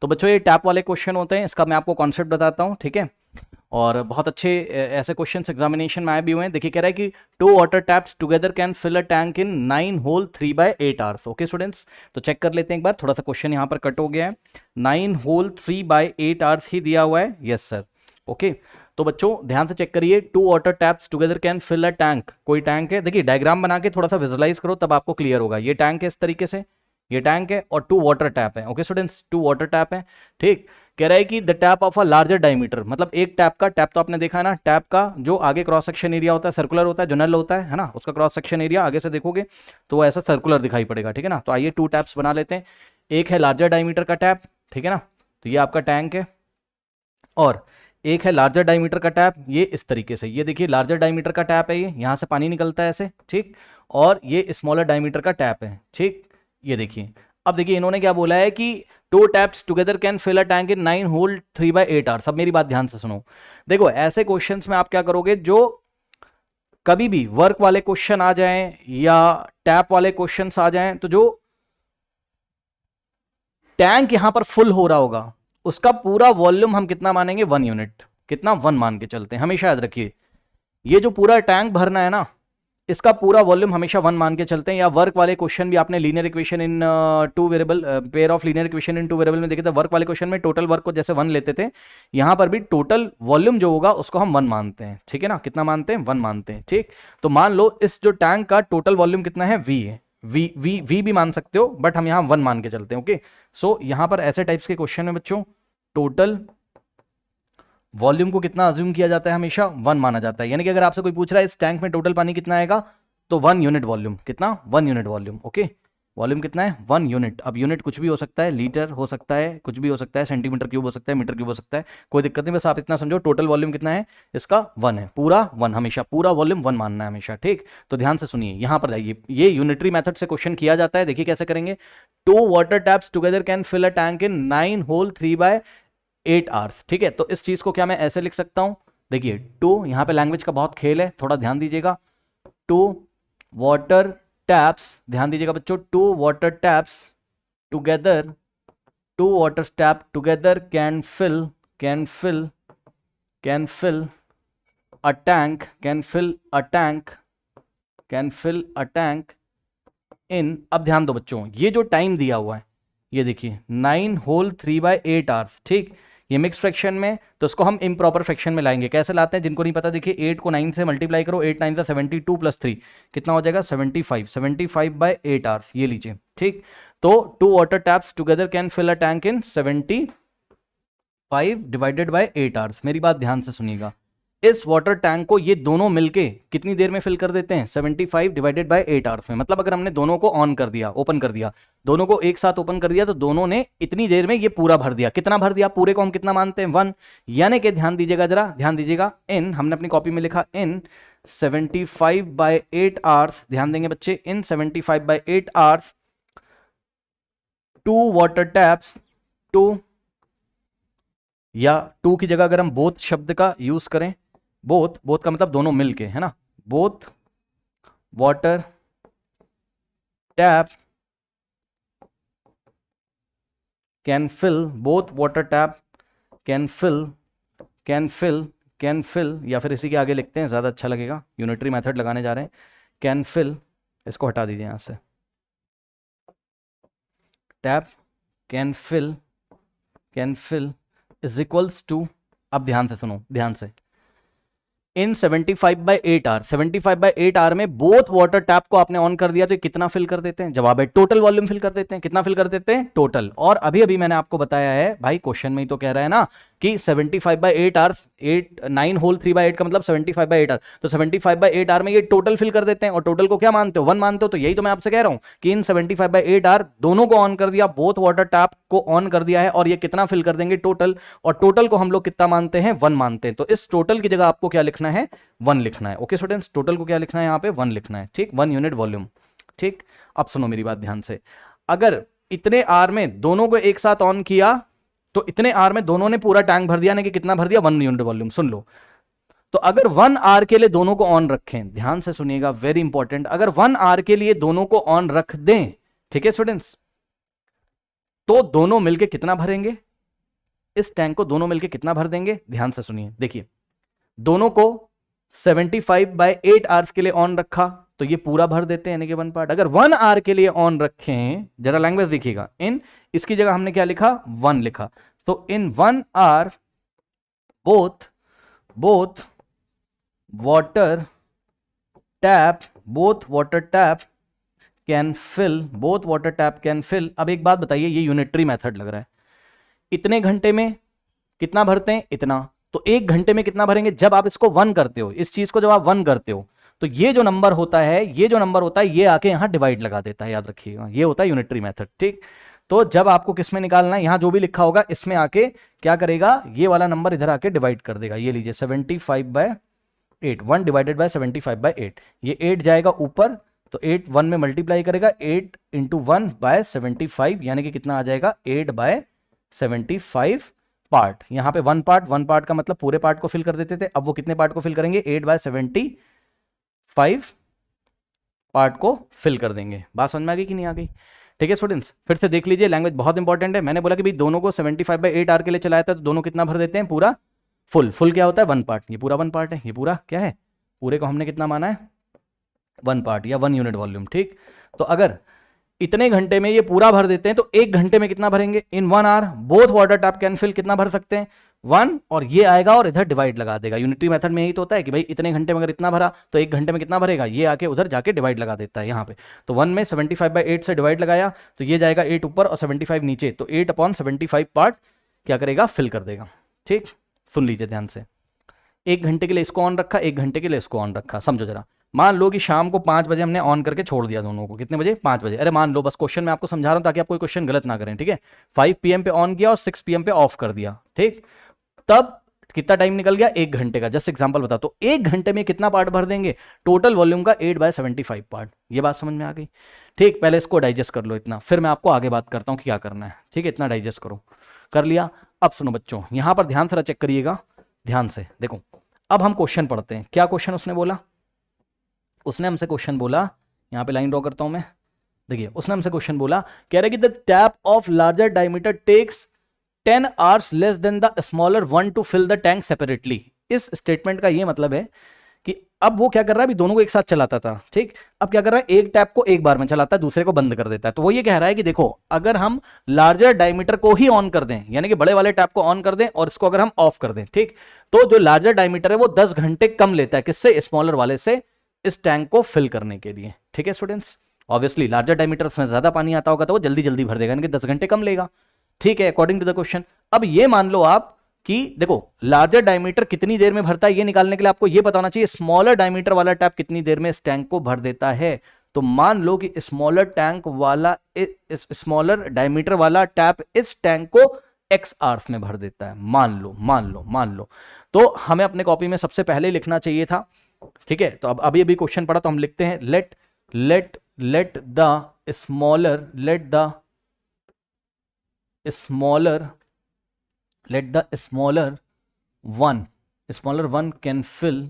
तो बच्चों ये टैप वाले क्वेश्चन होते हैं, इसका मैं आपको कॉन्सेप्ट बताता हूँ, ठीक है। और बहुत अच्छे ऐसे क्वेश्चंस एग्जामिनेशन में आए भी हुए हैं। देखिए कह रहा है कि 2 water taps together can fill a tank in 9 whole 3/8 hours. Okay students, तो चेक कर लेते हैं एक बार, थोड़ा सा क्वेश्चन यहाँ पर कट हो गया है। 9 होल 3/8 आवर्स ही दिया हुआ है, यस सर। ओके, तो बच्चों ध्यान से चेक करिए, 2 water taps together can fill a tank. कोई टैंक है, देखिए डायग्राम बना के थोड़ा सा विजुअलाइज करो तब आपको क्लियर होगा। ये टैंक है इस तरीके से, ये टैंक है और 2 वाटर टैप है। ओके स्टूडेंट्स, 2 वाटर टैप है, ठीक। कह रहा है कि the tap of a larger diameter, मतलब एक टैप का, टैप तो आपने देखा है ना, टैप का जो आगे क्रॉस सेक्शन एरिया होता है सर्कुलर होता है, जो नल होता है ना, उसका क्रॉस सेक्शन एरिया आगे से देखोगे तो वो ऐसा सर्कुलर दिखाई पड़ेगा, ठीक है ना। तो आइए 2 टैप्स बना लेते हैं। एक है लार्जर डायमीटर का टैप, ठीक है ना, तो ये आपका टैंक है। और एक है लार्जर डायमीटर का टैप, ये इस तरीके से, ये देखिए लार्जर डायमीटर का टैप है, ये यहाँ से पानी निकलता है ऐसे, ठीक। और ये स्मॉलर डायमीटर का टैप है, ठीक। ये देखिए, अब देखिए इन्होंने क्या बोला है कि 2 taps together can fill a tank in 9 whole 3/8 hours. अब मेरी बात ध्यान से सुनो, देखो ऐसे क्वेश्चंस में आप क्या करोगे, जो कभी भी वर्क वाले क्वेश्चन आ जाएं या टैप वाले क्वेश्चंस आ जाएं, तो जो टैंक यहां पर फुल हो रहा होगा उसका पूरा वॉल्यूम हम कितना मानेंगे, 1 यूनिट, कितना 1 मान के चलते हैं। हमेशा याद रखिए, ये जो पूरा टैंक भरना है ना, इसका पूरा वॉल्यूम हमेशा 1 मान के चलते हैं। या वर्क वाले क्वेश्चन भी आपने linear equation in 2 variable, pair of linear equation in 2 variable में देखे थे। वर्क वाले क्वेश्चन में टोटल वर्क को जैसे 1 लेते थे, यहां पर भी टोटल वॉल्यूम जो होगा उसको हम 1 मानते हैं, ठीक है ना। कितना मानते हैं, 1 मानते हैं, ठीक। तो मान लो इस जो टैंक का टोटल वॉल्यूम कितना है, v है, वी भी मान सकते हो, बट हम यहां 1 मान के चलते हैं। ओके, सो यहां पर ऐसे टाइप्स के क्वेश्चन में बच्चों टोटल वॉल्यूम को कितना अज्यूम किया जाता है, हमेशा 1 माना जाता है। यानी कि अगर आपसे कोई पूछ रहा है इस टैंक में टोटल पानी कितना आएगा, तो 1 यूनिट वॉल्यूम, कितना, 1 यूनिट वॉल्यूम। ओके, वॉल्यूम कितना है, 1 यूनिट। अब यूनिट कुछ भी हो सकता है, लीटर हो सकता है, कुछ भी हो सकता है, सेंटीमीटर क्यूब हो सकता है, मीटर क्यूब हो सकता है, कोई दिक्कत नहीं। बस आप इतना समझो टोटल वॉल्यूम कितना है इसका, 1 है, पूरा 1, हमेशा पूरा वॉल्यूम 1 मानना है हमेशा, ठीक। तो ध्यान से सुनिए, यहां पर जाइए, ये यूनिटरी मेथड से क्वेश्चन किया जाता है। देखिए कैसे करेंगे, 2 water taps together can fill a tank in 9 whole 3/8 hours, ठीक है। तो इस चीज को क्या मैं ऐसे लिख सकता हूं, देखिए 2, यहां पे लैंग्वेज का बहुत खेल है, थोड़ा ध्यान दीजिएगा। 2 वाटर टैप्स, ध्यान दीजिएगा बच्चों, 2 water taps together, 2 water tap together can fill a tank, can fill a tank in, अब ध्यान दो बच्चों, ये जो टाइम दिया हुआ है, ये देखिए 9 होल 3/8 आवर्स, ठीक। ये मिक्स फ्रैक्शन में, तो इसको हम इम्प्रॉपर फ्रैक्शन में लाएंगे। कैसे लाते हैं, जिनको नहीं पता देखिए, 8 को 9 से मल्टीप्लाई करो, 8 9 से 72 + 3 कितना हो जाएगा, 75/8 आवर्स, ये लीजिए, ठीक। तो 2 water taps together can fill a tank in 75/8 hours. मेरी बात ध्यान से सुनिएगा, इस वाटर टैंक को ये दोनों मिलके कितनी देर में फिल कर देते हैं, 75/8 आवर्स में। मतलब अगर हमने दोनों को ऑन कर दिया, ओपन कर दिया, दोनों को एक साथ ओपन कर दिया, तो दोनों ने इतनी देर में ये पूरा भर दिया। कितना भर दिया, पूरे को हम कितना मानते हैं, 1। यानी कि ध्यान दीजिएगा, जरा ध्यान दीजिएगा, इन, हमने अपनी कॉपी में लिखा इन 75/8 आवर्स, ध्यान देंगे बच्चे, इन 75/8 आवर्स 2 वाटर टैप्स, 2, या 2 की जगह अगर हम बोथ शब्द का यूज करें, बोथ का मतलब दोनों मिलके, है ना, both water tap can fill, both water tap can fill, या फिर इसी के आगे लिखते हैं, ज़्यादा अच्छा लगेगा, यूनिटरी मेथड लगाने जा रहे हैं, कैन फिल, इसको हटा दीजिए यहाँ से, tap can fill is equals to, अब ध्यान से सुनो, ध्यान से, इन 75/8 आवर, 75/8 आवर में बोथ वाटर टैप को आपने ऑन कर दिया, तो कितना फिल कर देते हैं, जवाब है टोटल वॉल्यूम फिल कर देते हैं। कितना फिल कर देते हैं, टोटल। और अभी अभी मैंने आपको बताया है भाई, क्वेश्चन में ही तो कह रहा है ना कि 75/8 आवर, 9 होल 3/8 का मतलब 75/8 आवर, तो 75/8 आवर में ये टोटल फिल कर देते हैं। और टोटल को क्या मानते हो, 1 मानते हो। तो यही तो मैं आपसे कह रहा हूं कि इन 75/8 आवर दोनों को ऑन कर दिया, बोथ वाटर टैप को ऑन कर दिया है, और ये कितना फिल कर देंगे, टोटल। और टोटल को हम लोग कितना मानते हैं, 1 मानते हैं। तो इस टोटल की जगह आपको क्या लिखना है, 1 लिखना है। ओके स्टूडेंट्स, टोटल को क्या लिखना है, यहाँ पे 1 लिखना है, ठीक, 1 यूनिट वॉल्यूम, ठीक। अब सुनो मेरी बात ध्यान से, अगर इतने आर में दोनों को एक साथ ऑन किया, तो इतने आर में दोनों ने पूरा टैंक भर दिया, ना कि कितना भर दिया, 1 यूनिट वॉल्यूम। सुन लो, तो अगर 1 आर के लिए दोनों को ऑन रखें, ध्यान से सुनिएगा, वेरी इंपॉर्टेंट, अगर 1 आर के लिए दोनों को ऑन रख दें, ठीक है स्टूडेंट्स, तो दोनों मिलके कितना भरेंगे, इस टैंक को दोनों मिलके कितना भर देंगे, ध्यान से सुनिए, देखिए दोनों को 75/8 आवर्स के लिए ऑन रखा तो ये पूरा भर देते हैं, यानी कि 1 पार्ट। अगर 1 आवर के लिए ऑन रखें, जरा लैंग्वेज देखिएगा, इन इसकी जगह हमने क्या लिखा, 1 लिखा, तो in 1 hour both water tap can fill. अब एक बात बताइए, ये यूनिटरी मेथड लग रहा है, इतने घंटे में कितना भरते हैं, इतना, तो 1 घंटे में कितना भरेंगे। जब आप इसको 1 करते हो, इस चीज को जब आप 1 करते हो, तो ये जो नंबर होता है, ये आके यहां डिवाइड लगा देता है, याद रखिएगा, ये होता है यूनिटरी मेथड, ठीक। तो जब आपको किसमें निकालना है, यहां जो भी लिखा होगा इसमें आके क्या करेगा, ये वाला नंबर इधर आके डिवाइड कर देगा। ये लीजिए 75/8, 1 डिवाइडेड बाय 75/8, ये 8 जाएगा ऊपर, तो 8 1 में मल्टीप्लाई करेगा, 8 इंटू 1/75, यानी कि कितना आ जाएगा, 8/75 पार्ट। यहां पे 1 पार्ट का मतलब पूरे पार्ट को फिल कर देते थे, अब वो कितने पार्ट को फिल करेंगे, 8/75 पार्ट को फिल कर देंगे। बात समझ में आ गई कि नहीं आ गई, ठीक है स्टूडेंट्स। फिर से देख लीजिए, लैंग्वेज बहुत इंपॉर्टेंट है। मैंने बोला कि भाई दोनों को 75/8 आर के लिए चलाया था, तो दोनों कितना भर देते हैं, पूरा फुल क्या होता है, 1 पार्ट, ये पूरा 1 पार्ट है, ये पूरा क्या है, पूरे को हमने कितना माना है, 1 पार्ट या 1 यूनिट वॉल्यूम, ठीक। तो अगर इतने घंटे में ये पूरा भर देते हैं, तो 1 घंटे में कितना भरेंगे, in 1 hour both water tap can fill, कितना भर सकते हैं, 1, और ये आएगा और इधर डिवाइड लगा देगा। यूनिटरी मेथड में यही तो होता है कि भाई इतने घंटे में अगर इतना भरा तो 1 घंटे में कितना भरेगा, ये आके उधर जाके डिवाइड लगा देता है यहाँ पे। तो 1 में 75/8 से डिवाइड लगाया, तो ये जाएगा 8 ऊपर और 75 नीचे, तो 8/75 पार्ट क्या करेगा, फिल कर देगा, ठीक। सुन लीजिए ध्यान से, 1 घंटे के लिए इसको ऑन रखा, 1 घंटे के लिए इसको ऑन रखा, समझो जरा। मान लो कि शाम को 5 बजे हमने ऑन करके छोड़ दिया दोनों को, कितने बजे, 5 बजे। अरे मान लो, बस क्वेश्चन में आपको समझा रहा हूं ताकि आप कोई क्वेश्चन गलत ना करें, ठीक है। 5 PM पे ऑन किया और 6 PM पे ऑफ कर दिया, ठीक। तब कितना टाइम निकल गया, 1 घंटे का, जस्ट एग्जांपल बता। तो 1 घंटे में कितना पार्ट भर देंगे, टोटल वॉल्यूम का 8/75 पार्ट। ये बात समझ में आ गई, ठीक। पहले इसको डाइजेस्ट कर लो इतना, फिर मैं आपको आगे बात करता हूं कि क्या करना है, ठीक है। इतना डाइजेस्ट करो, कर लिया। अब सुनो बच्चों, यहां पर ध्यान से चेक करिएगा, ध्यान से देखो। अब हम क्वेश्चन पढ़ते हैं, क्या क्वेश्चन उसने बोला, उसने हमसे क्वेश्चन बोला, यहां पे लाइन ड्रॉ करता हूं मैं, देखिए उसने हमसे क्वेश्चन बोला, कह रहा है कि the tap of larger diameter takes 10 hours less than the smaller one to fill the tank separately. इस स्टेटमेंट का ये मतलब है कि अब वो क्या कर रहा है, अभी दोनों को एक साथ चलाता था, ठीक। अब क्या कर रहा है, एक टैप को एक बार में चलाता है, दूसरे को बंद कर देता है। तो वो ये कह रहा है कि देखो, अगर हम लार्जर डायमीटर को ही ऑन कर दें, यानी कि बड़े वाले टैप को ऑन कर दें और इसको अगर हम ऑफ कर दें, ठीक, तो जो लार्जर डायमीटर है वो 10 घंटे कम लेता है, किससे, स्मॉलर वाले से, इस टैंक को फिल करने के लिए, ठीक है स्टूडेंट्स। ऑब्वियसली लार्जर डायमीटर में ज्यादा पानी आता होगा तो वो जल्दी जल्दी भर देगा, यानी कि 10 घंटे कम लेगा, ठीक है, अकॉर्डिंग टू द क्वेश्चन। अब ये मान लो आप कि देखो, लार्जर डायमीटर कितनी देर में भरता है, ये निकालने के लिए आपको ये पता होना चाहिए स्मॉलर डायमीटर वाला टैप कितनी देर में इस टैंक को भर देता है। तो मान लो कि स्मॉलर डायमीटर वाला टैप इस टैंक को x आवर्स में भर देता है, मान लो। तो हमें अपने कॉपी में सबसे पहले लिखना चाहिए था, ठीक है। तो अब अभी क्वेश्चन पढ़ा, तो हम लिखते हैं let the smaller one can fill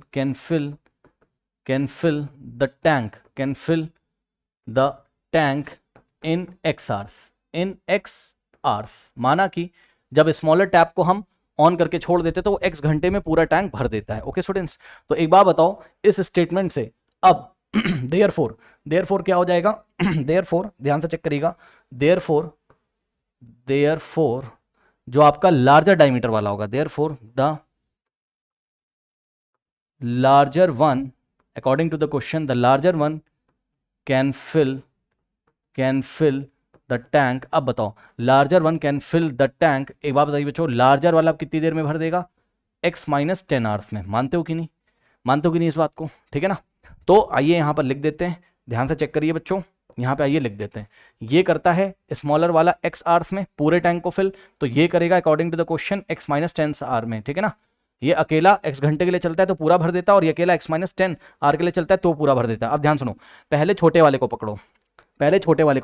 the tank in x hours। माना कि जब स्मॉलर टैप को हम ऑन करके छोड़ देते तो वो x घंटे में पूरा टैंक भर देता है। ओके स्टूडेंट्स, तो एक बात बताओ, इस स्टेटमेंट से अब देयरफॉर क्या हो जाएगा, देयरफॉर ध्यान से चेक करिएगा, देयरफॉर जो आपका लार्जर डायमीटर वाला होगा, therefore the larger one, according to the question, the larger one can fill the tank. अब बताओ, larger one can fill the tank, एक बात बताइए बच्चों, लार्जर वाला कितनी देर में भर देगा, x - 10 आवर्स में। मानते हो कि नहीं, इस बात को, ठीक है ना। तो आइए यहां पर लिख देते हैं, ध्यान से चेक करिए बच्चों, यहां पे आइए लिख देते हैं, ये करता है स्मॉलर वाला x आवर्स में पूरे टैंक को फिल, तो ये करेगा according to the question x - 10 hour में, ठीक है ना। ये अकेला x घंटे के लिए चलता है तो पूरा भर देता है, और ये अकेला x - 10 आवर के लिए चलता है तो पूरा भर देता है। अब ध्यान सुनो, पहले छोटे वाले को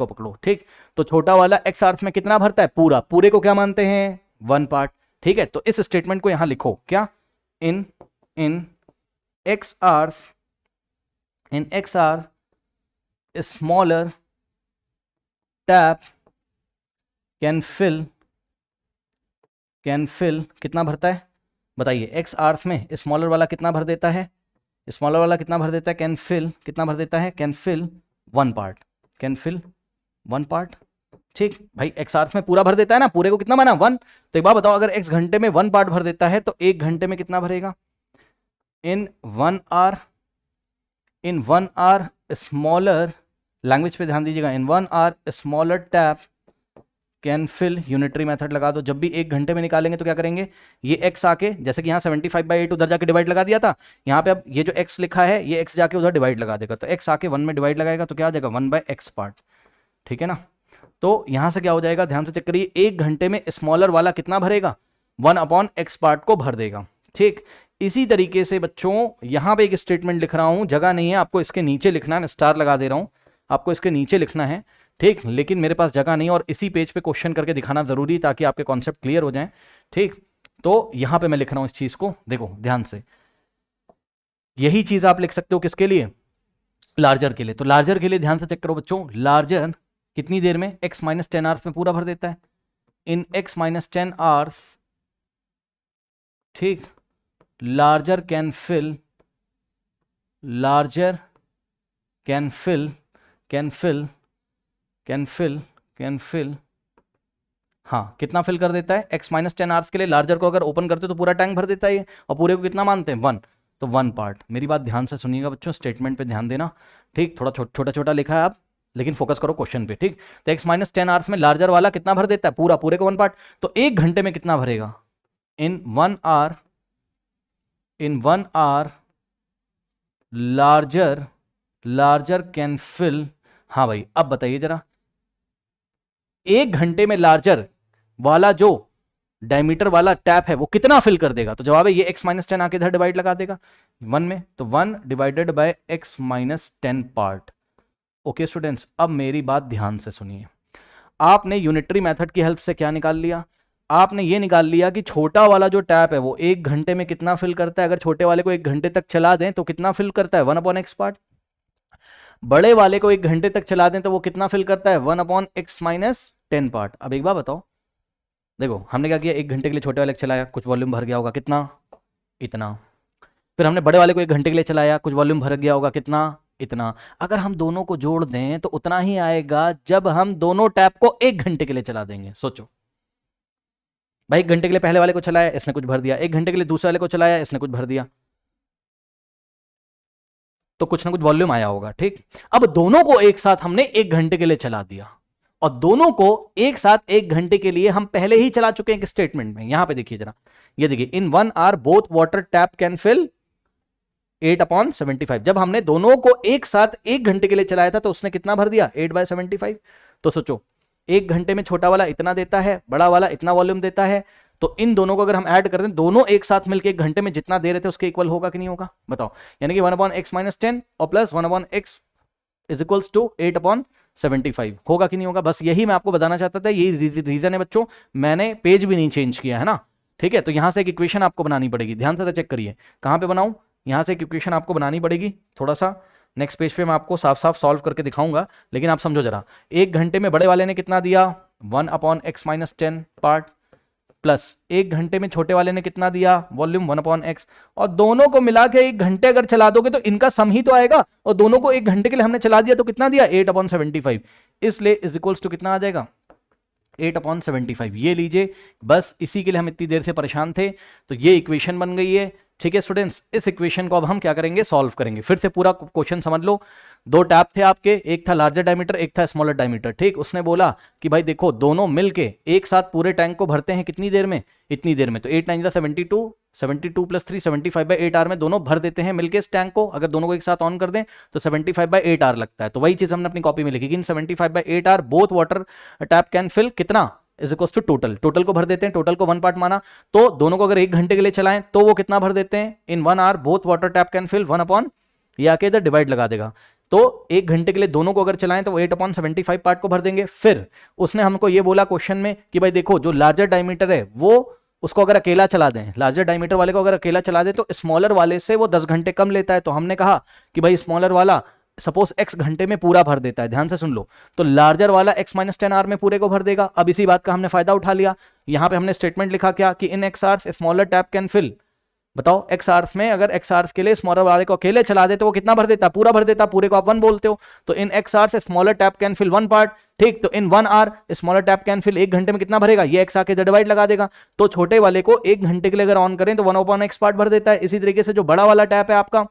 पकड़ो, ठीक। तो छोटा वाला x आवर्स में कितना भरता है, पूरे को क्या मानते हैं, 1 पार्ट, ठीक है। तो इस स्टेटमेंट को यहां लिखो, क्या, in x hours smaller tap can fill can fill कितना भरता है बताइए, एक्स आर्थ में स्मॉलर वाला कितना भर देता है, स्मॉलर वाला कितना भर देता है, कैन फिल कितना भर देता है, can fill one part, can fill one part. ठीक भाई, एक्स आर्थ में पूरा भर देता है ना, पूरे को कितना माना 1। तो एक बात बताओ, अगर एक्स घंटे में 1 पार्ट भर देता है तो 1 घंटे में कितना भरेगा, in 1 hour, in 1 hour smaller, language पे ध्यान दीजिएगा, in 1 hour smaller tap can fill, unitary method लगा दो। जब भी 1 घंटे में निकालेंगे तो क्या करेंगे, ये x आके, जैसे कि यहाँ 75/8 उधर जाके डिवाइड लगा दिया था, यहाँ पे अब ये जो x लिखा है ये x जाके उधर डिवाइड लगा देगा, तो x आके 1 में डिवाइड लगाएगा तो क्या आ जाएगा 1/x पार्ट। ठीक है ना, तो यहाँ से क्या हो जाएगा, ध्यान से चेक करिए, 1 घंटे में स्मॉलर वाला कितना भरेगा, 1/x पार्ट को भर देगा। ठीक, इसी तरीके से बच्चों यहाँ पे एक स्टेटमेंट लिख रहा हूँ, जगह नहीं है, आपको इसके नीचे लिखना है, मैं स्टार लगा दे रहा हूँ, आपको इसके नीचे लिखना है। ठीक, लेकिन मेरे पास जगह नहीं और इसी पेज पे क्वेश्चन करके दिखाना जरूरी ताकि आपके कॉन्सेप्ट क्लियर हो जाएं। ठीक, तो यहाँ पे मैं लिख रहा हूँ इस चीज को, देखो ध्यान से, यही चीज आप लिख सकते हो किसके लिए, लार्जर के लिए। तो लार्जर के लिए ध्यान से चेक करो बच्चों, लार्जर कितनी देर में, x - 10 आवर्स में पूरा भर देता है, इन x - 10 आवर्स। ठीक, larger can fill, larger can fill, can fill, can fill, can fill, हाँ कितना फिल कर देता है, x - 10 आवर्स के लिए लार्जर को अगर ओपन करते तो पूरा टैंक भर देता है ये, और पूरे को कितना मानते हैं 1, तो 1 पार्ट। मेरी बात ध्यान से सुनिएगा बच्चों, स्टेटमेंट पे ध्यान देना। ठीक, थोड़ा छोटा छोटा लिखा है आप, लेकिन फोकस करो क्वेश्चन पे। ठीक, तो x - 10 आवर्स में लार्जर वाला कितना भर देता है, पूरा, पूरे को 1 पार्ट, तो 1 घंटे में कितना भरेगा, in 1 hour, in 1 hour larger, larger can fill. हाँ भाई, अब बताइए जरा, 1 घंटे में लार्जर वाला जो डायमीटर वाला टैप है वो कितना फिल कर देगा, तो जवाब है ये x - 10 आके इधर डिवाइड लगा देगा 1 में, तो 1 divided by x - 10 part. Okay students, अब मेरी बात ध्यान से सुनिए, आपने यूनिटरी मेथड की हेल्प से क्या निकाल लिया, आपने ये निकाल लिया कि छोटा वाला जो टैप है वो 1 घंटे में कितना फिल करता है, अगर छोटे वाले को 1 घंटे तक चला दें तो कितना फिल करता है 1/x पार्ट, बड़े वाले को 1 घंटे तक चला दें तो वो कितना फिल करता है 1/x - 10 पार्ट। अब एक बात बताओ, देखो हमने क्या किया, 1 घंटे के लिए छोटे वाले को चलाया, कुछ वॉल्यूम भर गया होगा, कितना, इतना, फिर हमने बड़े वाले को 1 घंटे के लिए चलाया, कुछ वॉल्यूम भर गया होगा, कितना, इतना। अगर हम दोनों को जोड़ दें तो उतना ही आएगा जब हम दोनों टैप को 1 घंटे के लिए चला देंगे। सोचो भाई, 1 घंटे के लिए पहले वाले को चलाया, इसने कुछ भर दिया, 1 घंटे के लिए दूसरे वाले को चलाया, इसने कुछ भर दिया, तो कुछ ना कुछ वॉल्यूम आया होगा। ठीक, अब दोनों को एक साथ हमने 1 घंटे के लिए चला दिया, और दोनों को एक साथ 1 घंटे के लिए हम पहले ही चला चुके हैं एक स्टेटमेंट में। यहां पे देखिए जरा, ये देखिए, in 1 hour both water tap can fill 8/75। जब हमने दोनों को एक साथ 1 घंटे के लिए चलाया था तो उसने कितना भर दिया 8/75। तो सोचो, 1 घंटे में छोटा वाला इतना देता है, बड़ा वाला इतना वॉल्यूम देता है, तो इन दोनों को अगर हम ऐड कर दें, दोनों एक साथ मिलकर 1 घंटे में जितना दे रहे थे उसके इक्वल होगा कि नहीं होगा, बताओ। यानी कि 1/x - 10 और plus 1/x is equals to 8/75 होगा कि नहीं होगा। बस यही मैं आपको बताना चाहता था, यही रीजन है बच्चों, मैंने पेज भी नहीं चेंज किया है ना। ठीक है, तो यहां से एक इक्वेशन आपको बनानी पड़ेगी, ध्यान से चेक करिए, कहां पे बनाऊं, यहां से एक इक्वेशन आपको बनानी पड़ेगी, थोड़ा सा नेक्स्ट पेज पे मैं आपको साफ साफ सॉल्व करके दिखाऊंगा, लेकिन आप समझो जरा, 1 घंटे में बड़े वाले ने कितना दिया 1/x - 10 पार्ट, प्लस 1 घंटे में छोटे वाले ने कितना दिया वॉल्यूम 1/x, और दोनों को मिला के 1 घंटे अगर चला दोगे तो इनका सम ही तो आएगा, और दोनों को 1 घंटे के लिए हमने चला दिया तो कितना दिया 8/75, इसलिए इज इक्वल्स टू कितना आ जाएगा 8/75। ये लीजिए, बस इसी के लिए हम इतनी देर से परेशान थे, तो ये इक्वेशन बन गई है। ठीक है स्टूडेंट्स, इस इक्वेशन को अब हम क्या करेंगे, सॉल्व करेंगे। फिर से पूरा क्वेश्चन समझ लो, 2 टैप थे आपके, एक था लार्जर डायमीटर, एक था स्मॉलर डायमीटर। ठीक, उसने बोला कि भाई देखो दोनों मिलके एक साथ पूरे टैंक को भरते हैं कितनी देर में, इतनी देर में, तो 8 9 72, 72 + 3 75/8 आवर में दोनों भर देते हैं मिलके इस टैंक को। अगर दोनों को एक साथ ऑन कर दें तो 75/8 आवर लगता है। तो वही चीज हमने अपनी कॉपी में लिखी कि 75/8 hour both water tap can fill कितना is equals to total, total को भर देते हैं, टोटल को 1 पार्ट माना, तो दोनों को अगर 1 घंटे के लिए चलाएं तो वो कितना भर देते हैं, in 1 hour both water tap can fill 1/, ये आके इधर डिवाइड लगा देगा, तो 1 घंटे के लिए दोनों को अगर चलाएं तो वो 8/75 पार्ट को भर देंगे। फिर उसने हमको ये बोला क्वेश्चन में कि भाई देखो जो लार्जर डायमीटर है वो उसको अगर अकेला चला दें, लार्जर डायमीटर वाले को अगर अकेला चला दें तो स्मॉलर वाले से वो 10 घंटे कम लेता है। तो हमने कहा कि भाई स्मॉलर वाला सपोज x घंटे में पूरा भर देता है, ध्यान से सुन लो, तो लार्जर वाला x माइनस 10 आवर में पूरे को भर देगा। अब इसी बात का हमने फायदा उठा लिया, यहां पे हमने स्टेटमेंट लिखा क्या कि in x hours smaller tap can fill. बताओ x आवर्स में अगर x आवर्स के लिए स्मॉलर वाले को अकेले चला दे तो वो कितना भर देता, पूरा भर देता, पूरे को आप 1 बोलते हो। तो in x hours smaller tap can fill 1 part, ठीक। तो in 1 hour smaller tap can fill 1 घंटे में कितना भरेगा, ये x आके डिवाइड लगा देगा। तो छोटे वाले को 1 घंटे के लिए अगर ऑन करें तो 1/x पार्ट भर देता है। इसी तरीके से जो बड़ा वाला टैप है आपका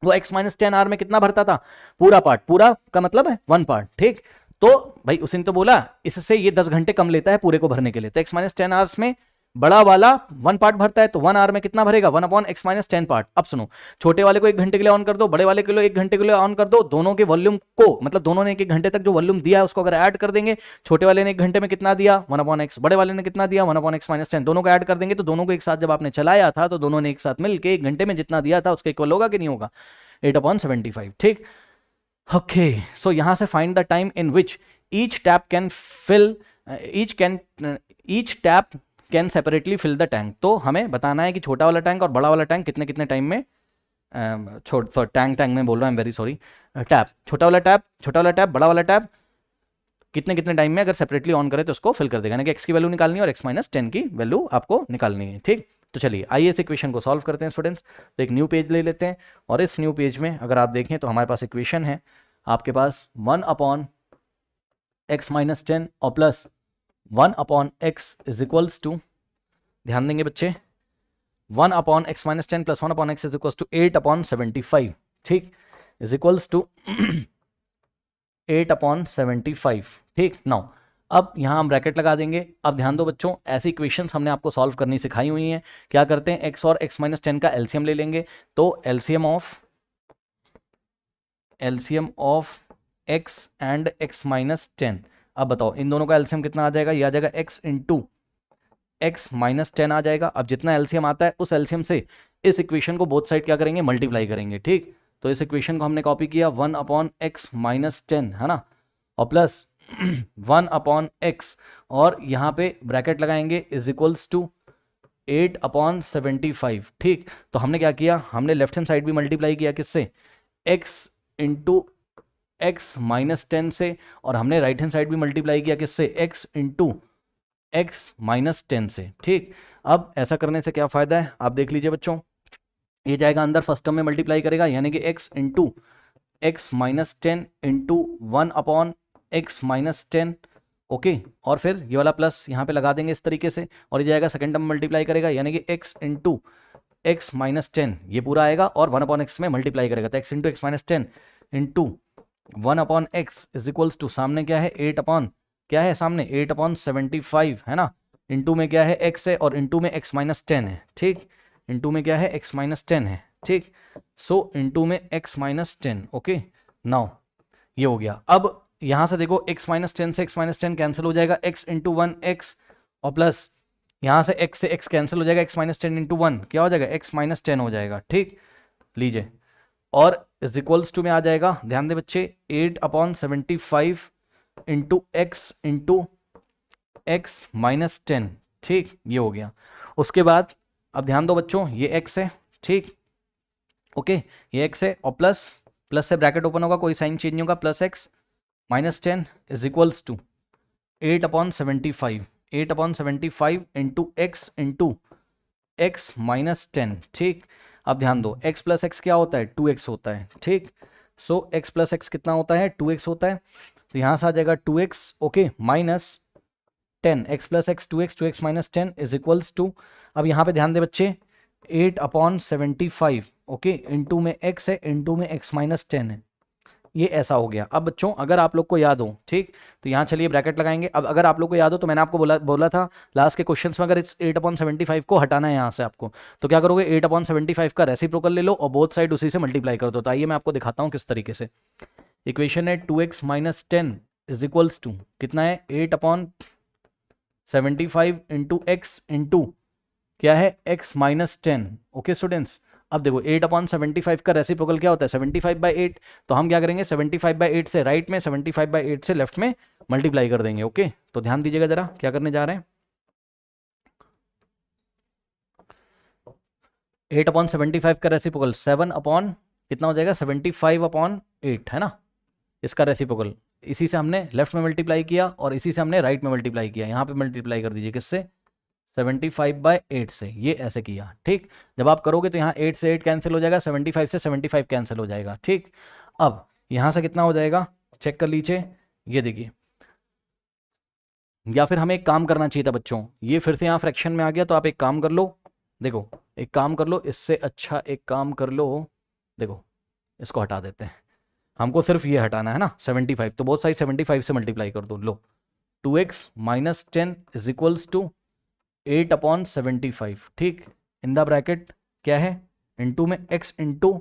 वो x माइनस 10 आवर में कितना भरता था, पूरा पार्ट, पूरा का मतलब है 1 पार्ट, ठीक। तो भाई उसने तो बोला इससे ये 10 घंटे कम लेता है पूरे को भरने के लिए, तो x माइनस 10 आवर्स में बड़ा वाला 1 पार्ट भरता है, तो 1 आवर में कितना भरेगा, 1/x माइनस 10 पार्ट। अब सुनो, छोटे वाले को 1 घंटे के लिए ऑन कर दो, बड़े वाले के लिए 1 घंटे के लिए ऑन कर दो, दोनों के वॉल्यूम को, मतलब दोनों ने 1 घंटे तक जो वॉल्यूम दिया है उसको अगर ऐड कर देंगे, छोटे वाले ने 1 घंटे में कितना दिया 1/x, बड़े वाले ने कितना दिया 1/x माइनस 10, दोनों को ऐड कर देंगे तो दोनों को एक साथ जब आपने चलाया था तो दोनों ने एक साथ मिलकर 1 घंटे में जितना दिया था उसके इक्वल होगा कि नहीं होगा, 8/75, ठीक। ओके, सो यहां से find the time in which each tap can fill each tap can separately fill the tank. तो हमें बताना है कि छोटा वाला टैंक और बड़ा वाला टैंक कितने कितने टाइम में, टैंक में बोल रहा हूँ, वेरी सॉरी, टैप, छोटा वाला टैप, बड़ा वाला टैप कितने कितने टाइम में अगर सेपरेटली ऑन करे तो उसको फिल कर देगा, यानी कि x की वैल्यू निकालनी है और x माइनस 10 की वैल्यू आपको निकालनी है, ठीक। तो चलिए आइए इस इक्वेशन को सॉल्व करते हैं स्टूडेंट्स। तो एक न्यू पेज ले लेते हैं और इस न्यू पेज में अगर आप देखें तो हमारे पास इक्वेशन है, आपके पास 1/x माइनस 10 और plus 1/x is equals to, ध्यान देंगे बच्चे, 1/x minus 10 plus 1/x is equals to 8/75, ठीक, इज इक्वल्स टू 8/75, ठीक। नाउ अब यहाँ हम ब्रैकेट लगा देंगे। अब ध्यान दो बच्चों, ऐसी इक्वेशंस हमने आपको सॉल्व करनी सिखाई हुई हैं। क्या करते हैं, x और x माइनस 10 का एलसीएम ले लेंगे, तो LCM of x and x minus 10। अब बताओ इन दोनों का एलसीएम कितना आ जाएगा, ये आ जाएगा x इंटू x माइनस 10 आ जाएगा। अब जितना एलसीएम आता है उस एलसीएम से इस इक्वेशन को बोथ साइड क्या करेंगे, मल्टीप्लाई करेंगे, ठीक। तो इस इक्वेशन को हमने कॉपी किया 1/x माइनस 10, है ना, और प्लस 1/x और यहाँ पे ब्रैकेट लगाएंगे इज इक्वल्स टू 8/75, ठीक। तो हमने क्या किया, हमने लेफ्ट हैंड साइड भी मल्टीप्लाई किया किससे, x इंटू x माइनस 10 से, और हमने राइट हैंड साइड भी मल्टीप्लाई किया किससे, x इंटू x माइनस 10 से, ठीक। अब ऐसा करने से क्या फ़ायदा है, आप देख लीजिए बच्चों, ये जाएगा अंदर फर्स्ट टर्म में मल्टीप्लाई करेगा, यानी कि x into x minus 10 into 1/x minus 10, okay. और फिर ये वाला प्लस यहाँ पे लगा देंगे इस तरीके से, और ये जाएगा सेकंड टर्म में मल्टीप्लाई करेगा, यानी कि x इंटू x माइनस 10 ये पूरा आएगा और 1/x में मल्टीप्लाई करेगा, तो x into x minus 10 into 1/x is equals to, सामने क्या है 8/75 है ना, इंटू में क्या है x है और इंटू में x माइनस 10 है, ठीक। इंटू में क्या है x माइनस 10 है, ठीक। सो इंटू में x माइनस 10, ओके। नाउ ये हो गया। अब यहाँ से देखो x माइनस 10 से x माइनस 10 कैंसिल हो जाएगा, x इंटू 1x और प्लस यहाँ से x कैंसिल हो जाएगा, x माइनस 10 इंटू 1 क्या हो जाएगा, x माइनस 10 हो जाएगा, ठीक। लीजिए, और इज इक्वल्स टू में आ जाएगा, ध्यान दे बच्चे, 8/75 इंटू x माइनस 10, ठीक, ये हो गया। उसके बाद अब ध्यान दो बच्चों, ये x है, ठीक, ओके, ये x है और प्लस से ब्रैकेट ओपन होगा, कोई साइन चेंज नहीं होगा, plus x minus 10 is equals to 8/75 into x minus 10, ठीक। अब ध्यान दो, x प्लस एक्स क्या होता है, 2x होता है, ठीक। सो x प्लस एक्स कितना होता है, 2x होता है, तो यहाँ से आ जाएगा 2x, okay, minus 10, x plus x 2x minus 10 is equals to, अब यहाँ पे ध्यान दे बच्चे, 8/75, ओके, इंटू में x है, इंटू में x माइनस 10 है, ये ऐसा हो गया। अब बच्चों अगर आप लोग को याद हो, ठीक, तो यहाँ चलिए ब्रैकेट लगाएंगे। अब अगर आप लोग को याद हो तो मैंने आपको बोला था लास्ट के क्वेश्चंस में, अगर इस 8/75 को हटाना है यहाँ से आपको, तो क्या करोगे, 8/75 का रेसिप्रोकल ले लो और बोथ साइड उसी से मल्टीप्लाई कर दो। तो आइए मैं आपको दिखाता हूँ किस तरीके से। इक्वेशन है 2x minus 10 is equals to कितना है, 8/75 इंटू एक्स इंटू क्या है, x माइनस 10, ओके स्टूडेंट्स। अब देखो 8/75 का रेसिप्रोकल क्या होता है, 75/8, तो हम क्या करेंगे, 75/8 से राइट में, 75/8 से लेफ्ट में मल्टीप्लाई कर देंगे, ओके। तो ध्यान दीजिएगा जरा क्या करने जा रहे हैं, 8/75 का रेसिप्रोकल 7 अपॉन कितना हो जाएगा, 75/8 8 है ना, इसका रेसिप्रोकल। इसी से हमने लेफ्ट में मल्टीप्लाई किया और इसी से हमने राइट में मल्टीप्लाई किया। यहाँ पे मल्टीप्लाई कर दीजिए किससे, 75/8 से। ये ऐसे किया, ठीक। जब आप करोगे तो यहाँ 8 से 8 कैंसिल हो जाएगा, 75 से 75 कैंसिल हो जाएगा, ठीक। अब यहाँ से कितना हो जाएगा, चेक कर लीजिए, ये देखिए। या फिर हमें एक काम करना चाहिए था बच्चों, ये फिर से यहाँ फ्रैक्शन में आ गया, तो आप एक काम कर लो, देखो एक काम कर लो, इससे अच्छा एक काम कर लो, देखो इसको हटा देते हैं, हमको सिर्फ ये हटाना है ना 75, तो बहुत सारी 75 से मल्टीप्लाई कर दो। लो 2x - 10 इज इक्वल्स टू 8/75, ठीक। इन द ब्रैकेट क्या है, इनटू में x इंटू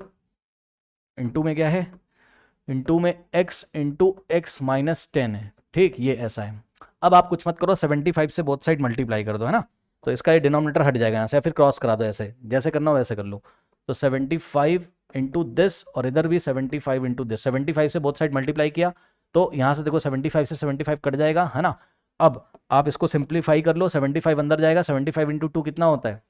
में क्या है, इंटू में x इंटू x - 10 है, ठीक। ये ऐसा है। अब आप कुछ मत करो, 75 से बोथ साइड मल्टीप्लाई कर दो, है ना, तो इसका ये डिनोमिनेटर हट जाएगा यहाँ से, फिर क्रॉस करा दो, ऐसे जैसे करना हो वैसे कर लो। तो 75 इंटू दिस, और इधर भी 75 इंटू दिस, 75 से बोथ साइड मल्टीप्लाई किया, तो यहाँ से देखो 75 से 75 कट जाएगा, है ना। अब आप इसको सिंप्लीफाई कर लो, 75 अंदर जाएगा, 75 इंटू 2 कितना होता है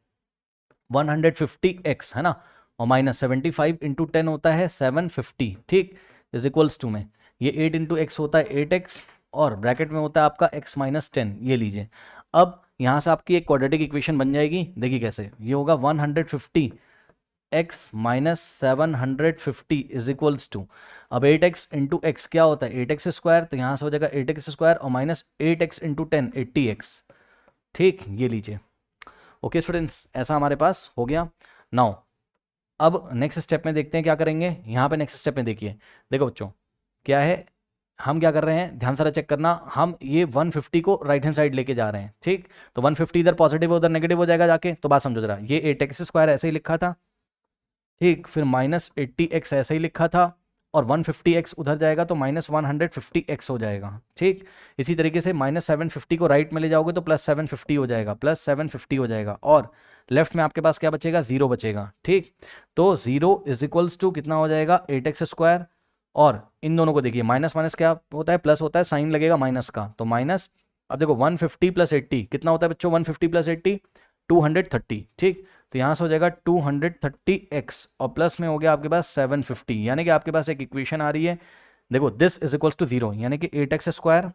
150x, है ना, और माइनस 75 इंटू 10 होता है 750, ठीक, इज इक्वल्स टू में ये 8 इंटू एक्स होता है 8x, और ब्रैकेट में होता है आपका x - 10, ये लीजिए। अब यहाँ से आपकी एक क्वाड्रेटिक इक्वेशन बन जाएगी, देखिए कैसे, ये होगा 150x - 750 इज इक्वल्स टू, अब 8x इंटू एक्स क्या होता है 8x स्क्वायर, तो यहाँ से हो जाएगा 8x स्क्वायर और माइनस 8x इंटू 10 80x, ठीक, ये लीजिए। ओके स्टूडेंट्स, ऐसा हमारे पास हो गया। नाउ अब नेक्स्ट स्टेप में देखते हैं क्या करेंगे। यहाँ पे नेक्स्ट स्टेप में देखिए, देखो बच्चों क्या है, हम क्या कर रहे हैं, ध्यान से चेक करना, हम ये 150 को राइट हैंड साइड लेके जा रहे हैं, ठीक। तो 150 इधर पॉजिटिव है उधर नेगेटिव हो जाएगा जाके, तो बात समझो जरा, ये 8x स्क्वायर ऐसे ही लिखा था, ठीक, फिर माइनस 80x ऐसे ही लिखा था, और 150x उधर जाएगा तो माइनस 150x हो जाएगा, ठीक। इसी तरीके से माइनस 750 को राइट में ले जाओगे तो प्लस 750 हो जाएगा, प्लस 750 हो जाएगा, और लेफ्ट में आपके पास क्या बचेगा 0 बचेगा, ठीक। तो 0 इज इक्वल्स टू कितना हो जाएगा 8x स्क्वायर, और इन दोनों को देखिए माइनस माइनस क्या होता है प्लस होता है, साइन लगेगा माइनस का, तो माइनस, अब देखो 150 + 80 कितना होता है बच्चों, 150 + 80 230, ठीक। तो यहाँ से हो जाएगा 230x, और प्लस में हो गया आपके पास 750, यानी कि आपके पास एक इक्वेशन आ रही है, देखो दिस इज इक्वल्स टू 0, यानी कि 8x square,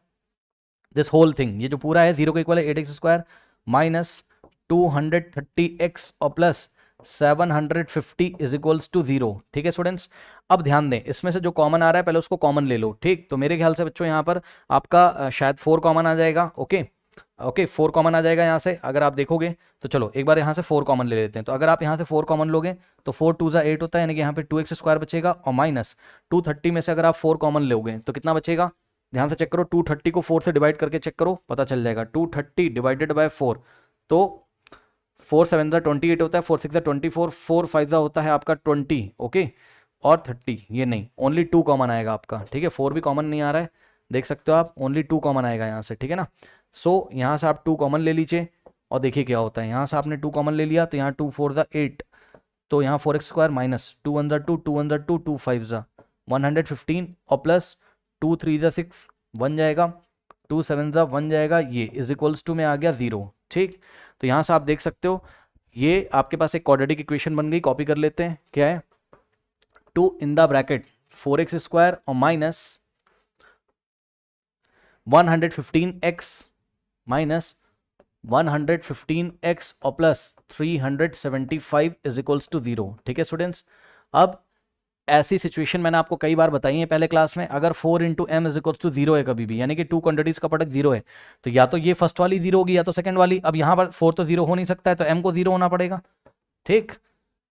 this whole thing, ये जो पूरा है 0 के इक्वल है 8x स्क्वायर माइनस 230x और प्लस 750 इज इक्वल्स टू 0, ठीक है स्टूडेंट्स। अब ध्यान दें, इसमें से जो कॉमन आ रहा है पहले उसको कॉमन ले लो, ठीक। तो मेरे ख्याल से बच्चों यहाँ पर आपका शायद 4 कॉमन आ जाएगा, ओके ओके 4 कॉमन आ जाएगा यहाँ से, अगर आप देखोगे तो चलो एक बार यहाँ से 4 कॉमन ले लेते हैं। तो अगर आप यहाँ से 4 कॉमन लोगे तो 4 2 ज़ा 8 होता है, यानी कि यहाँ पे 2x स्क्वायर बचेगा, और माइनस 230 में से अगर आप 4 कॉमन लोगे तो कितना बचेगा, ध्यान से चेक करो, 230 को 4 से डिवाइड करके चेक करो, पता चल जाएगा, 230 डिवाइडेड बाय 4, तो 4 7 ज़ा 28 होता है, 4 6 ज़ा 24, 4 5 ज़ा होता है आपका 20, ओके, और 30, ये नहीं, ओनली 2 कॉमन आएगा आपका, ठीक है। 4 भी कॉमन नहीं आ रहा है, देख सकते हो आप, ओनली 2 कॉमन आएगा यहाँ से, ठीक है ना। सो यहाँ से आप 2 कॉमन ले लीजिए, और देखिए क्या होता है, यहाँ से आपने 2 कॉमन ले लिया तो यहाँ 2 4 ज़ा 8, तो यहाँ 4x स्क्वायर माइनस 2 1 ज़ा 2 2 1 ज़ा 2 2 5 ज़ा 115, और प्लस 2 3 ज़ा 6 1 जाएगा, 2 7 ज़ा 1 जाएगा, ये इज इक्वल्स टू में आ गया 0, ठीक। तो यहाँ से आप देख सकते हो ये आपके पास एक क्वाड्रेटिक इक्वेशन बन गई, कॉपी कर लेते हैं, क्या है 2 in the bracket 4x square और माइनस 115x माइनस 115x और प्लस 375 इज इक्वल्स टू 0, ठीक है स्टूडेंट्स। अब ऐसी सिचुएशन मैंने आपको कई बार बताई है पहले क्लास में, अगर 4 into M is equals to 0 है कभी भी, यानी कि 2 क्वांटिटीज का प्रोडक्ट 0 है, तो या तो ये फर्स्ट वाली 0 होगी या तो सेकंड वाली। अब यहाँ पर 4 तो 0 हो नहीं सकता है, तो m को 0 होना पड़ेगा, ठीक।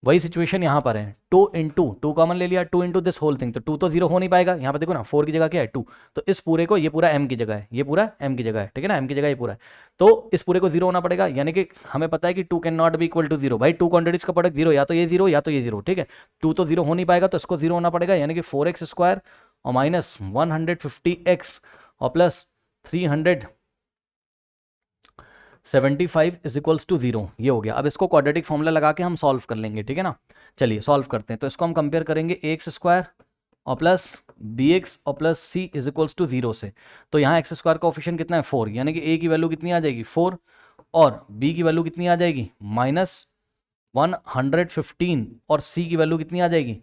वही सिचुएशन यहाँ पर है, 2 इंटू 2 कॉमन ले लिया, 2 इंटू दिस होल थिंग, तो 2 तो 0 हो नहीं पाएगा, यहाँ पर देखो ना 4 की जगह क्या है 2, तो इस पूरे को, ये पूरा m की जगह है, ये पूरा m की जगह है, ठीक है ना, m की जगह ये पूरा है, तो इस पूरे को 0 होना पड़ेगा, यानी कि हमें पता है कि 2 can not be equal to 0, भाई 2 क्वांटिटीज का प्रोडक्ट 0, या तो ये 0 या तो ये 0, ठीक है। 2 तो 0 हो नहीं पाएगा, तो इसको 0 होना पड़ेगा, यानी कि 4x स्क्वायर और माइनस 150x और प्लस 375 इज इक्वल्स टू 0, ये हो गया। अब इसको क्वाड्रेटिक फॉर्मूला लगा के हम सॉल्व कर लेंगे, ठीक है ना। चलिए सॉल्व करते हैं, तो इसको हम कंपेयर करेंगे ax स्क्वायर और प्लस bx और plus c is equals to 0 से। तो यहाँ एक्स स्क्वायर का ऑफिशियन कितना है 4, यानी कि a की वैल्यू कितनी आ जाएगी 4, और b की वैल्यू कितनी आ जाएगी -115, और c की वैल्यू कितनी आ जाएगी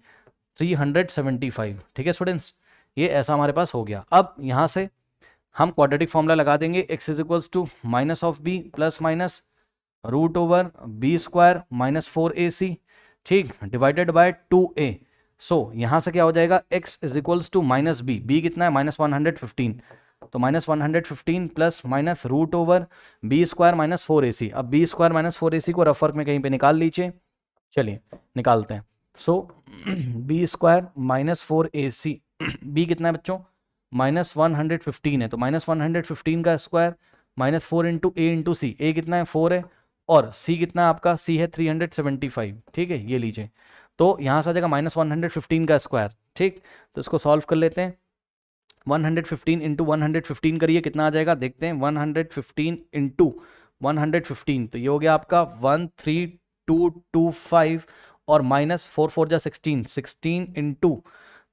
375, ठीक है स्टूडेंट्स, ये ऐसा हमारे पास हो गया। अब यहाँ से हम क्वाड्रेटिक फॉर्मूला लगा देंगे, x is equals to minus of B plus minus root over B square minus 4ac, ठीक, डिवाइडेड बाय 2a। सो यहाँ से क्या हो जाएगा, x is equals to minus B, B कितना है माइनस 115, तो minus 115 plus minus root over B square minus 4ac। अब बी स्क्वायर माइनस 4ac को रफ वर्क में कहीं पे निकाल लीजिए, चलिए निकालते हैं। So b square minus 4ac, b कितना है बच्चों माइनस 115 है, तो माइनस 115 का स्क्वायर माइनस 4 इंटू ए इंटू सी, ए कितना है 4 है और सी कितना है आपका, सी है 375, ठीक है, ये लीजिए। तो यहाँ से आ जाएगा माइनस 115 का स्क्वायर, ठीक, तो इसको सॉल्व कर लेते हैं। 115 इंटू 115 करिए, कितना आ जाएगा देखते हैं, 115 इंटू 115, तो ये हो गया आपका 13225 और माइनस 4 4 जा 16, 16 इंटू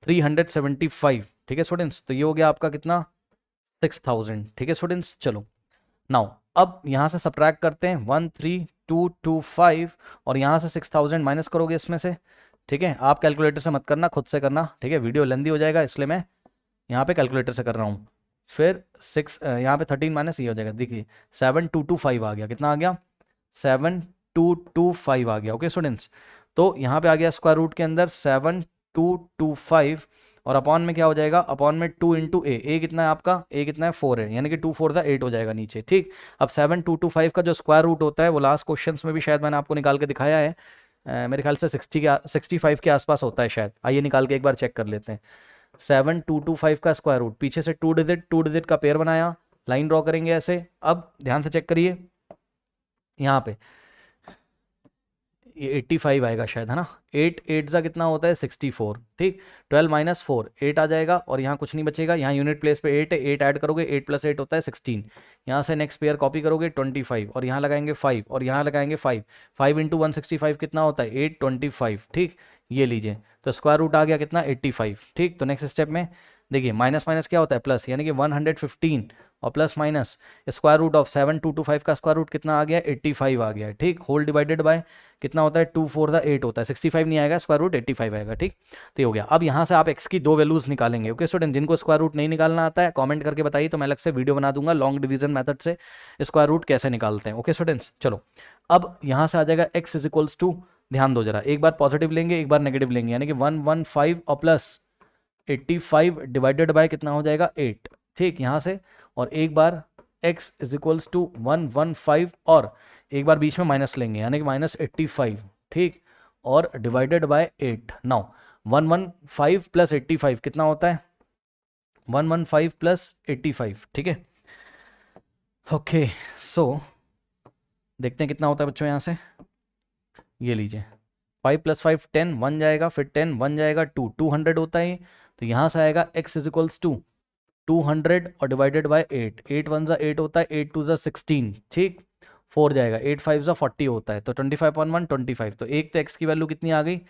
375, ठीक है स्टूडेंट्स, तो ये हो गया आपका कितना 6000, ठीक है स्टूडेंट्स। चलो नाउ अब यहाँ से सब्ट्रैक्ट करते हैं, 13225 और यहाँ से 6000 माइनस करोगे इसमें से, ठीक है, आप कैलकुलेटर से मत करना, खुद से करना, ठीक है, वीडियो लेंदी हो जाएगा इसलिए मैं यहाँ पे कैलकुलेटर से कर रहा हूँ। फिर 6 यहाँ पे 13 माइनस ये हो जाएगा, देखिए 7225 आ गया, कितना आ गया 7225 आ गया, ओके स्टूडेंट्स। तो यहाँ पे आ गया स्क्वायर रूट के अंदर 7225 और अपॉन में क्या हो जाएगा, अपॉन में 2 इंटू ए कितना है आपका, ए कितना है 4 है, यानी कि 2 4 8 हो जाएगा नीचे, ठीक। अब 7225 का जो स्क्वायर रूट होता है वो लास्ट क्वेश्चन में भी शायद मैंने आपको निकाल के दिखाया है, मेरे ख्याल से 65 के आसपास होता है शायद, आइए निकाल के एक बार चेक कर लेते हैं। 7225 का स्क्वायर रूट, पीछे से टू डिजिट का पेयर बनाया, लाइन ड्रॉ करेंगे ऐसे। अब ध्यान से चेक करिए, यहाँ पे ये 85 आएगा शायद, है ना, 8 8 सा कितना होता है 64, ठीक, 12 माइनस 4 8 आ जाएगा और यहाँ कुछ नहीं बचेगा, यहाँ यूनिट प्लेस पे 8 है, 8 ऐड करोगे 8 प्लस 8 होता है 16, यहाँ से नेक्स्ट पेयर कॉपी करोगे 25 और यहाँ लगाएंगे 5 और यहाँ लगाएंगे 5, 5 इंटू 165 कितना होता है 825, ठीक, ये लीजिए, तो स्क्वायर रूट आ गया कितना 85, ठीक। तो नेक्स्ट स्टेप में देखिए माइनस माइनस क्या होता है प्लस, यानी कि 115 और plus minus square root of 7225 का स्क्वायर रूट कितना आ गया 85 आ गया, ठीक, होल डिवाइडेड बाय कितना होता है 2 4 8 होता है, 65 नहीं आएगा, स्क्वायर रूट 85 आएगा, ठीक, तो ये हो गया। अब यहाँ से आप x की दो वैल्यूज निकालेंगे, ओके स्टूडेंट, जिनको स्क्वायर रूट नहीं निकालना आता है कमेंट करके बताइए, तो मैं अलग से वीडियो बना दूंगा लॉन्ग डिवीजन मेथड से स्क्वायर रूट कैसे निकालते हैं, ओके स्टूडेंट्स। चलो अब यहाँ से आ जाएगा x इज इक्वल्स टू, ध्यान दो जरा, एक बार पॉजिटिव लेंगे एक बार नेगेटिव लेंगे, यानी कि 115 और प्लस 85 डिवाइडेड बाय कितना हो जाएगा 8, ठीक, यहाँ से, और एक बार x इज इक्वल्स टू 115 और एक बार बीच में माइनस लेंगे, यानी कि माइनस 85, ठीक, और डिवाइडेड बाय 8। नाउ 115 प्लस 85 कितना होता है 115 प्लस 85, ठीक है, ओके। सो देखते हैं कितना होता है बच्चों, यहाँ से ये लीजिए 5 प्लस 5 10 1 जाएगा, फिर 10 1 जाएगा 2 200 होता है, तो यहाँ से आएगा x इज इक्वल्स टू 200 और डिवाइडेड बाय 8, 8 1 जा 8 होता है, 8 2 जा 16, ठीक, 4 जाएगा, 8 5 जा 40 होता है, तो 25/1 25, तो एक तो x की वैल्यू कितनी आ गई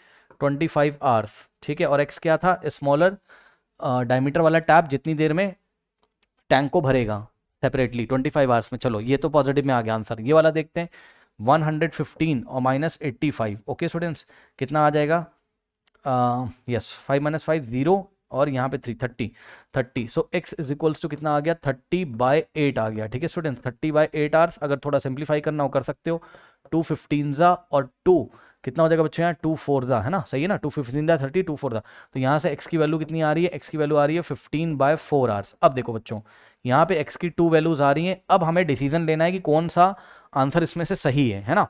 25 आवर्स, ठीक है, और x क्या था स्मॉलर डायमीटर वाला टैप जितनी देर में टैंक को भरेगा सेपरेटली 25 आवर्स में। चलो ये तो पॉजिटिव में आ गया आंसर, ये वाला देखते हैं 115 और माइनस 85, ओके स्टूडेंट्स, कितना आ जाएगा, यस 5 माइनस 5 0 और यहाँ पे 30, सो x इज इक्वल्स टू कितना आ गया 30/8 आ गया, ठीक है स्टूडेंट्स, 30/8 आवर्स। अगर थोड़ा सिंप्लीफाई करना हो कर सकते हो, 2 15 जा और 2 कितना हो जाएगा बच्चों, यहाँ 2 4 जा, है ना, सही है ना, 2 15 जा 30 2 4 जा, तो यहाँ से x की वैल्यू कितनी आ रही है, x की वैल्यू आ रही है 15/4 आवर्स। अब देखो बच्चों यहाँ पे x की 2 वैल्यूज आ रही हैं, अब हमें डिसीजन लेना है कि कौन सा आंसर इसमें से सही है ना,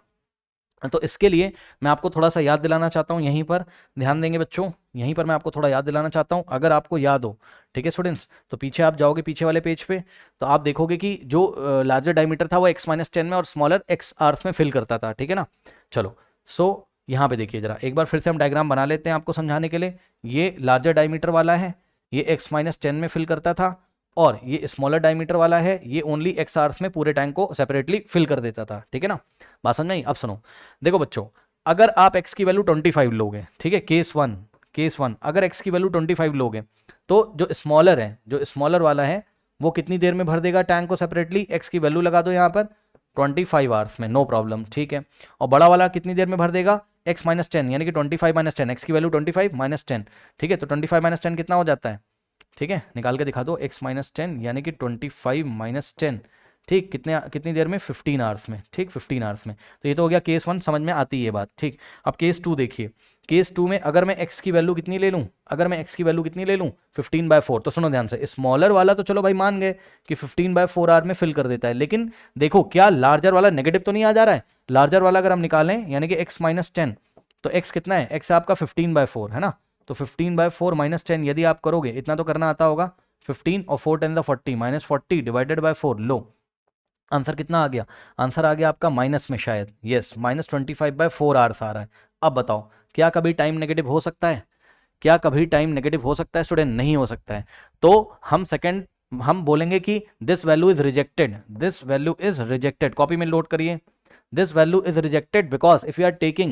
तो इसके लिए मैं आपको थोड़ा सा याद दिलाना चाहता हूँ, यहीं पर ध्यान देंगे बच्चों, यहीं पर मैं आपको थोड़ा याद दिलाना चाहता हूँ, अगर आपको याद हो, ठीक है स्टूडेंट्स, तो पीछे आप जाओगे पीछे वाले पेज पे, तो आप देखोगे कि जो लार्जर डायमीटर था वो x-10 में और स्मॉलर x आवर्स में फिल करता था, ठीक है ना। चलो सो यहाँ पे देखिए जरा एक बार फिर से हम डायग्राम बना लेते हैं आपको समझाने के लिए, ये लार्जर डायमीटर वाला है, ये x-10 में फिल करता था, और ये स्मॉलर डायमीटर वाला है, ये ओनली x आवर्स में पूरे टैंक को सेपरेटली फिल कर देता था, ठीक है ना, बात समझ नहीं। अब सुनो, देखो बच्चों, अगर आप x की वैल्यू 25 लोगे, ठीक है, केस वन अगर x की वैल्यू 25 लोगे, तो जो स्मॉलर है, जो स्मॉलर वाला है वो कितनी देर में भर देगा टैंक को सेपरेटली, x की वैल्यू लगा दो यहाँ पर 25 आवर्स में, नो प्रॉब्लम, ठीक है, और बड़ा वाला कितनी देर में भर देगा, x माइनस 10 यानी कि 25 माइनस 10, x की वैल्यू 25 माइनस 10, ठीक है। तो 25 माइनस 10 कितना हो जाता है, ठीक है, निकाल के दिखा दो, x माइनस 10 यानी कि 25 माइनस 10, ठीक, कितनी देर में, 15 आवर्स में, ठीक, 15 आवर्स में। तो ये तो हो गया केस 1, समझ में आती है ये बात, ठीक। अब केस 2 देखिए, केस 2 में अगर मैं x की वैल्यू कितनी ले लूँ, अगर मैं x की वैल्यू कितनी ले लूँ 15/4, तो सुनो ध्यान से, स्मॉलर वाला तो चलो भाई मान गए कि 15/4 आवर में फिल कर देता है, लेकिन देखो क्या लार्जर वाला नेगेटिव तो नहीं आ जा रहा है, लार्जर वाला अगर हम निकालें यानी कि x माइनस 10, तो x कितना है, x आपका 15/4 है ना, तो 15/4 माइनस 10 यदि आप करोगे, इतना तो करना आता होगा, 15 और 4 10 40 minus 40 divided by 4, low answer कितना आ गया, आंसर आ गया आपका माइनस में शायद, यस माइनस 25/4 आवर्स आ रहा है। अब बताओ क्या कभी टाइम नेगेटिव हो सकता है, क्या कभी टाइम नेगेटिव हो सकता है स्टूडेंट, नहीं हो सकता है। तो हम बोलेंगे कि this value is rejected, this value is rejected, copy में नोट करिए, this value is rejected because if you are taking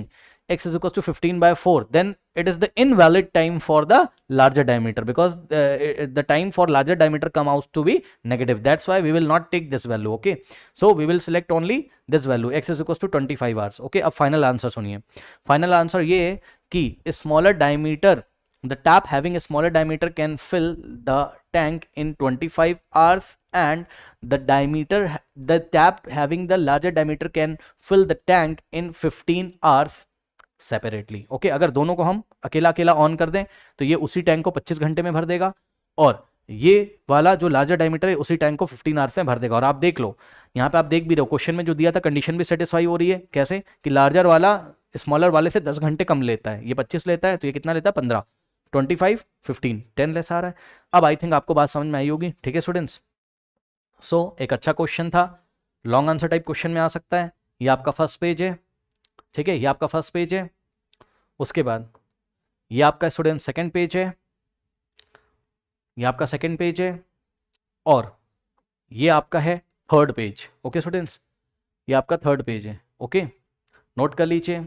x is equals to 15/4, then it is the invalid time for the larger diameter, because the time for larger diameter come out to be negative, that's why we will not take this value, okay। So we will select only this value, x is equals to 25 hours, okay। अब final answer सुनिए, final answer ये है कि smaller diameter, the tap having a smaller diameter can fill the tank in 25 hours, and the tap having the larger diameter can fill the tank in 15 hours separately, okay। अगर दोनों को हम अकेला अकेला on कर दें तो ये उसी टैंक को 25 घंटे में भर देगा, और ये वाला जो लार्जर डायमीटर है उसी टैंक को 15 आवर्स में भर देगा। और आप देख लो यहाँ पे, आप देख भी रहे हो क्वेश्चन में जो दिया था कंडीशन भी सेटिस्फाई हो रही है, कैसे कि लार्जर वाला स्मॉलर वाले से 10 घंटे कम लेता है, ये 25 लेता है, तो ये कितना लेता है 15, 25 15 10 लेस आ रहा है। अब आई थिंक आपको बात समझ में आई होगी, ठीक है स्टूडेंट्स। सो एक अच्छा क्वेश्चन था, लॉन्ग आंसर टाइप क्वेश्चन में आ सकता है, ये आपका फर्स्ट पेज है, ठीक है, ये आपका फर्स्ट पेज है। उसके बाद ये आपका स्टूडेंट सेकंड पेज है, ये आपका सेकंड पेज है, और ये आपका है थर्ड पेज, ओके स्टूडेंट्स, ये आपका थर्ड पेज है, ओके, नोट कर लीजिए।